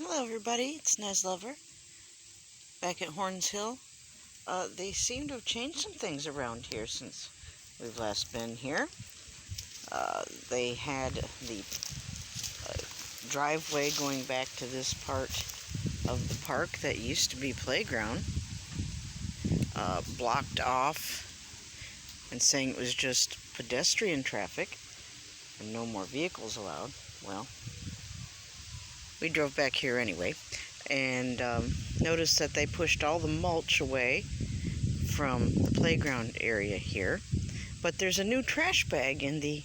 Hello everybody, it's Nez Lover back at Horns Hill. They seem to have changed some things around here since we've last been here. They had the driveway going back to this part of the park that used to be playground, blocked off and saying it was just pedestrian traffic and no more vehicles allowed. Well, we drove back here anyway, and noticed that they pushed all the mulch away from the playground area here, but there's a new trash bag in the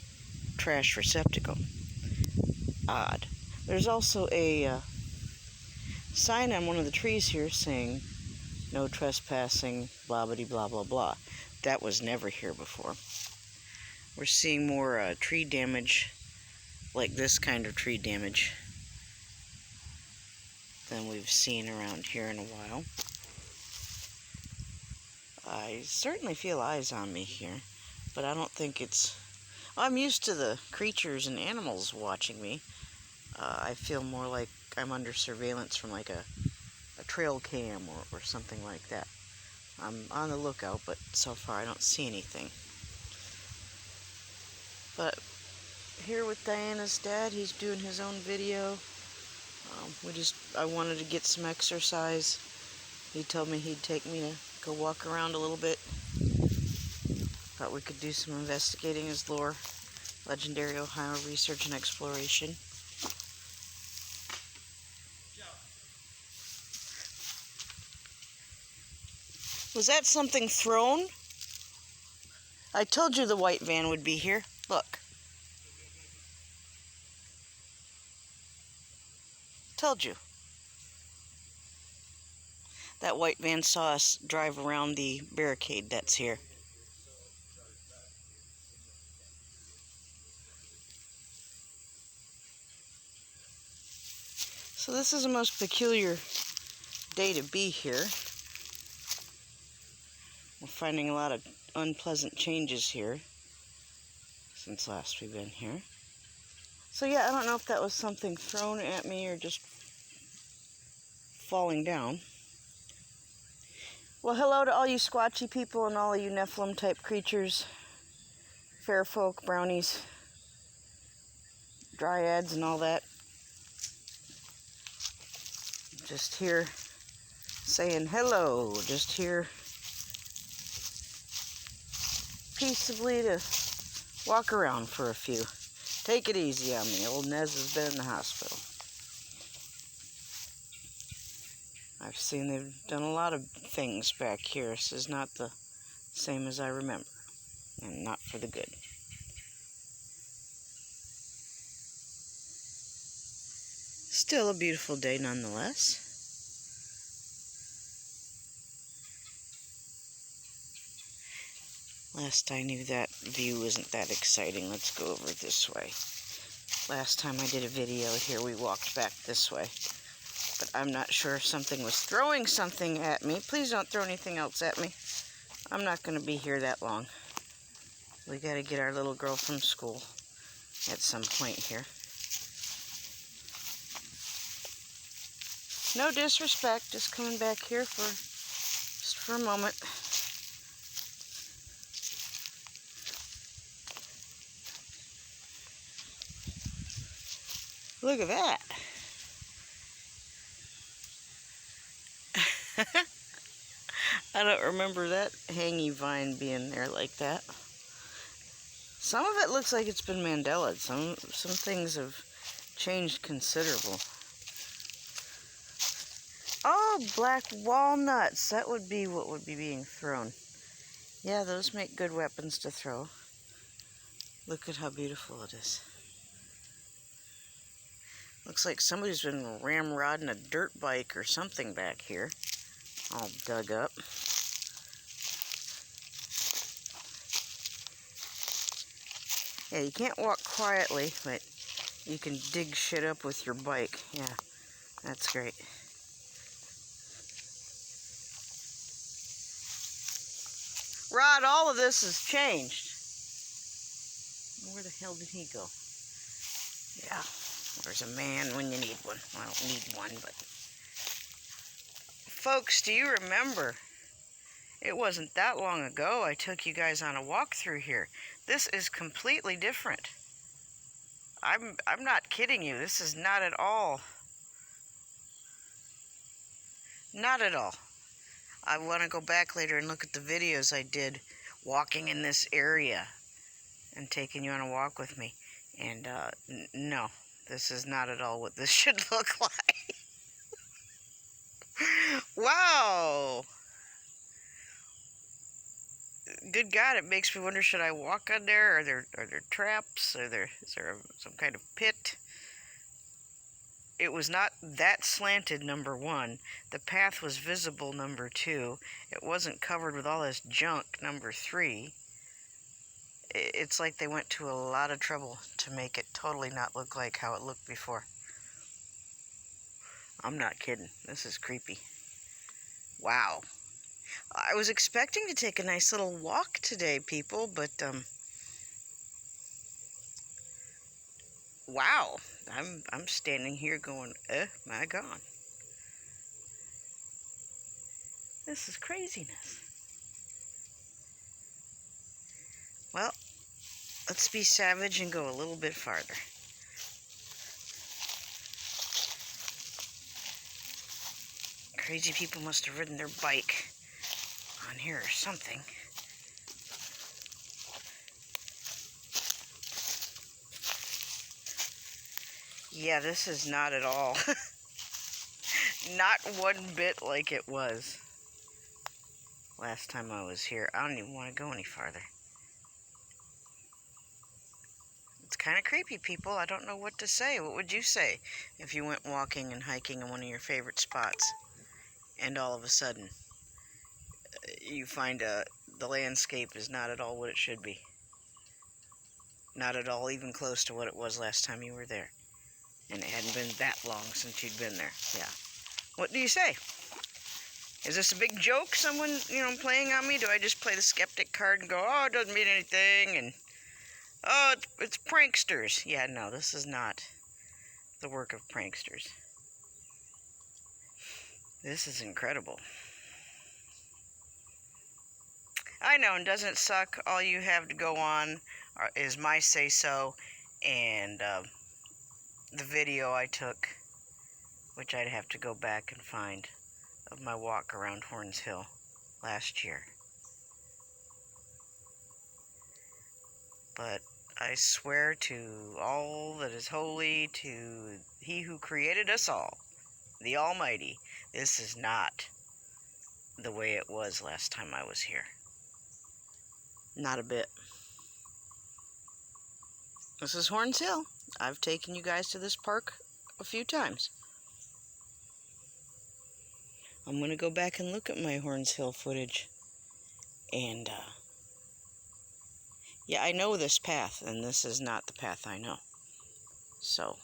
trash receptacle. Odd. There's also a sign on one of the trees here saying no trespassing, blah blah blah blah blah. That was never here before. We're seeing more tree damage, like this kind of tree damage, than we've seen around here in a while. I certainly feel eyes on me here, but I don't think it's... I'm used to the creatures and animals watching me. I feel more like I'm under surveillance from like a trail cam or something like that. I'm on the lookout, but so far I don't see anything. But here with Diana's dad, he's doing his own video. I wanted to get some exercise. He told me he'd take me to go walk around a little bit. Thought we could do some investigating his lore, legendary Ohio research and exploration. Was that something thrown? I told you the white van would be here. Look. Told you. That white van saw us drive around the barricade that's here. So this is a most peculiar day to be here. We're finding a lot of unpleasant changes here since last we've been here. So yeah, I don't know if that was something thrown at me or just falling down. Well, hello to all you squatchy people and all of you Nephilim type creatures, fair folk, brownies, dryads and all that. Just here saying hello, just here peaceably to walk around for a few. Take it easy on me. Old Nez has been in the hospital. I've seen they've done a lot of things back here. This is not the same as I remember, and not for the good. Still a beautiful day nonetheless. Last I knew, that view isn't that exciting. Let's go over this way. Last time I did a video here, we walked back this way. But I'm not sure if something was throwing something at me. Please don't throw anything else at me. I'm not going to be here that long. We got to get our little girl from school at some point here. No disrespect, just coming back here just for a moment. Look at that. I don't remember that hangy vine being there like that. Some of it looks like it's been Mandelaed. Some things have changed considerable. Oh, black walnuts. That would be what would be being thrown. Yeah, those make good weapons to throw. Look at how beautiful it is. Looks like somebody's been ramrodding a dirt bike or something back here. All dug up. Yeah, you can't walk quietly, but you can dig shit up with your bike. Yeah, that's great. Rod, all of this has changed. Where the hell did he go? Yeah. There's a man when you need one. Well, I don't need one, but... Folks, do you remember? It wasn't that long ago I took you guys on a walk through here. This is completely different. I'm not kidding you. This is not at all. Not at all. I want to go back later and look at the videos I did walking in this area and taking you on a walk with me. And no, this is not at all what this should look like. Wow! Good God, it makes me wonder, should I walk on there? Are there traps? Is there some kind of pit? It was not that slanted, number one. The path was visible, number two. It wasn't covered with all this junk, number three. It's like they went to a lot of trouble to make it totally not look like how it looked before. I'm not kidding. This is creepy. Wow. I was expecting to take a nice little walk today, people, but, wow. I'm standing here going, my God. This is craziness. Well, let's be savage and go a little bit farther. Crazy people must have ridden their bike on here or something. Yeah, this is not at all. Not one bit like it was last time I was here. I don't even want to go any farther. It's kind of creepy, people. I don't know what to say. What would you say if you went walking and hiking in one of your favorite spots and all of a sudden you find the landscape is not at all what it should be? Not at all even close to what it was last time you were there. And it hadn't been that long since you'd been there. Yeah. What do you say? Is this a big joke? Someone, playing on me? Do I just play the skeptic card and go, oh, it doesn't mean anything, and oh, it's pranksters. Yeah, no, this is not the work of pranksters. This is incredible. I know, and doesn't it suck? All you have to go on is my say-so and the video I took, which I'd have to go back and find, of my walk around Horns Hill last year. But I swear to all that is holy, to He who created us all, the Almighty, this is not the way it was last time I was here. Not a bit. This is Horns Hill. I've taken you guys to this park a few times. I'm going to go back and look at my Horns Hill footage. And, yeah, I know this path, and this is not the path I know. So,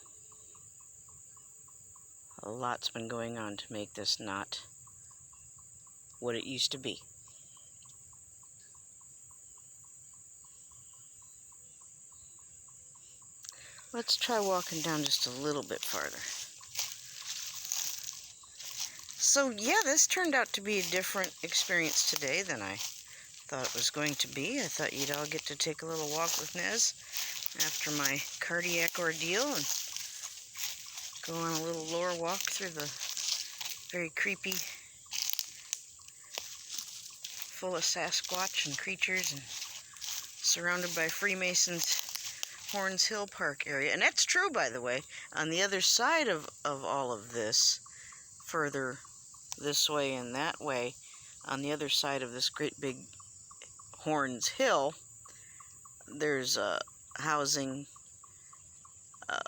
a lot's been going on to make this not what it used to be. Let's try walking down just a little bit farther. So, yeah, this turned out to be a different experience today than I thought it was going to be. I thought you'd all get to take a little walk with Nez after my cardiac ordeal and go on a little lore walk through the very creepy, full of Sasquatch and creatures and surrounded by Freemasons Horns Hill Park area. And that's true, by the way. On the other side of all of this, further this way and that way, on the other side of this great big Horns Hill, there's housing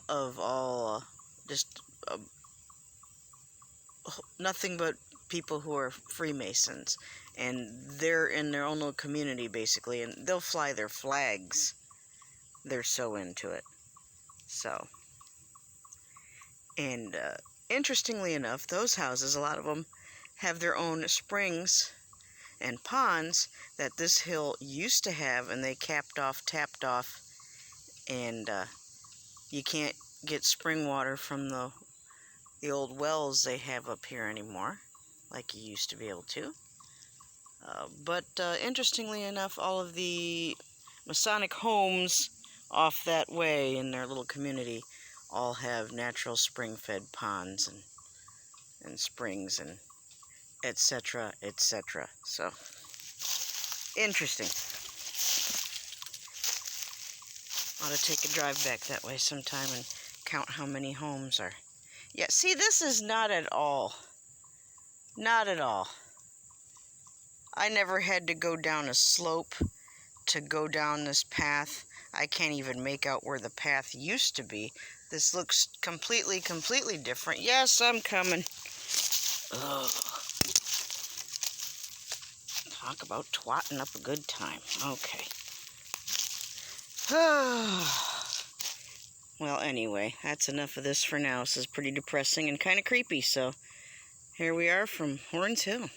of all just nothing but people who are Freemasons, and they're in their own little community basically, and they'll fly their flags. They're so into it. So, and interestingly enough, those houses, a lot of them have their own springs and ponds that this hill used to have, and they tapped off, and you can't get spring water from the old wells they have up here anymore, like you used to be able to. But interestingly enough, all of the Masonic homes off that way in their little community all have natural spring-fed ponds and springs and etc., etc. So, interesting. Ought to take a drive back that way sometime and count how many homes are. Yeah, see, this is not at all. Not at all. I never had to go down a slope to go down this path. I can't even make out where the path used to be. This looks completely different. Yes, I'm coming. Ugh. Talk about twatting up a good time. Okay. Well, anyway, that's enough of this for now. This is pretty depressing and kind of creepy, so here we are from Horns Hill.